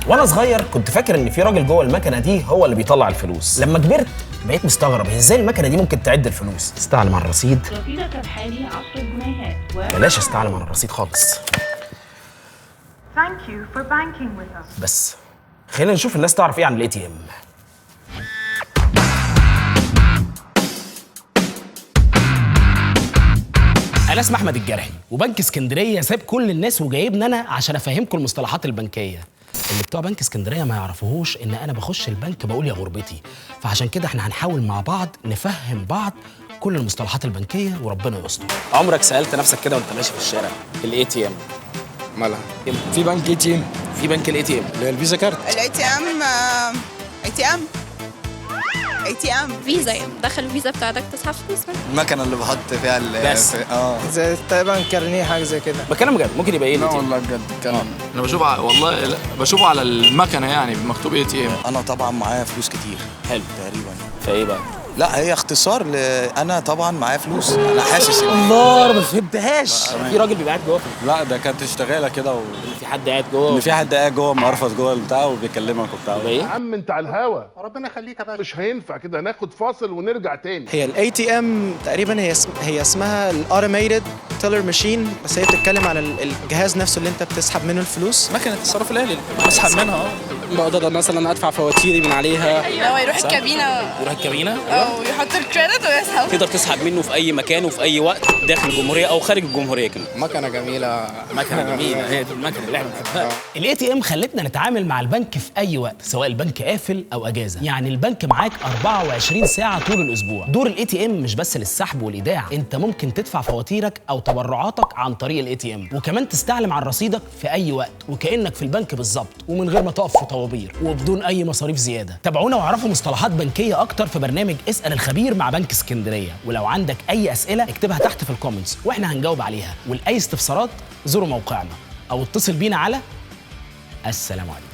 وانا صغير كنت فاكر ان في راجل جوه المكنه دي هو اللي بيطلع الفلوس. لما كبرت بقيت مستغرب هي ازاي المكنه دي ممكن تعد الفلوس. استعلم على الرصيد. رصيدك الحالي 10 جنيهات. بلاش استعلم على الرصيد خالص. Thank you for banking with us. بس خلينا نشوف الناس تعرف ايه عن الاي تي ام. انا اسمي احمد الجرحي، وبنك اسكندريه ساب كل الناس وجايبني انا عشان افهمكم المصطلحات البنكيه. اللي بتوع بنك اسكندريه ما يعرفوهوش ان انا بخش البنك بقول يا غربتي، فعشان كده احنا هنحاول مع بعض نفهم بعض كل المصطلحات البنكيه وربنا يستر. عمرك سالت نفسك كده وانت ماشي في الشارع الاي تي ام مالها؟ في بنك اي تي ام، في بنك الاي تي ام اللي هي الفيزا كارت. الاي تي ام اي تي ام فيزا، يعني دخل الفيزا بتاعتك تسحب فلوس منها. المكنه اللي بحط فيها بس زي تقريبا كارنيه حاجه زي كده. بكلم بجد، ممكن يبقى ايه لا ال ATM؟ والله بجد كلام. انا بشوف والله لا. بشوفه على المكنه يعني مكتوب اي تي ام. انا طبعا معايا فلوس كتير. حلو. تقريبا. فايه بقى؟ لا هي اختصار انا طبعا معايا فلوس. انا حاسس الله ما فهمتهاش. في راجل بيبقى قاعد جوه، لا ده كانت شغاله كده في حد قاعد جوه، ان في حد قاعد جوه مرفض جوه البتاع وبيكلمك وبتاع. ايه يا عم انت على الهوا، ربنا يخليك يا باشا. مش هينفع كده، ناخد فاصل ونرجع تاني. هي الاي تي ام تقريبا هي اسمها الاوتوميتد تيلر ماشين، بس هي بتتكلم على الجهاز نفسه اللي انت بتسحب منه الفلوس. مكنه التصرف الآلي بسحب منها. بقدر مثلا ادفع فواتيري من عليها. هو يروح الكابينه، يروح الكابينه او يحط الكريدت ويسحب. تقدر تسحب منه في اي مكان وفي اي وقت داخل الجمهوريه او خارج الجمهوريه كمان. مكنه جميله. مكنه جميله، هي دي المكنه اللي احنا بنحبها. الاي تي ام خلتنا نتعامل مع البنك في اي وقت، سواء البنك قافل او اجازه. يعني البنك معاك 24 ساعه طول الاسبوع. دور الاي تي ام مش بس للسحب والايداع، انت ممكن تدفع فواتيرك او تبرعاتك عن طريق الاي تي ام، وكمان تستعلم عن رصيدك في اي وقت وكانك في البنك بالظبط، ومن غير ما تقف في طوابير وبدون اي مصاريف زياده. تابعونا واعرفوا مصطلحات بنكيه اكتر في برنامج اسال الخبير مع بنك اسكندريه، ولو عندك اي اسئله اكتبها تحت في الكومنتس واحنا هنجاوب عليها، ولاي استفسارات زوروا موقعنا او اتصل بينا على السلام عليكم.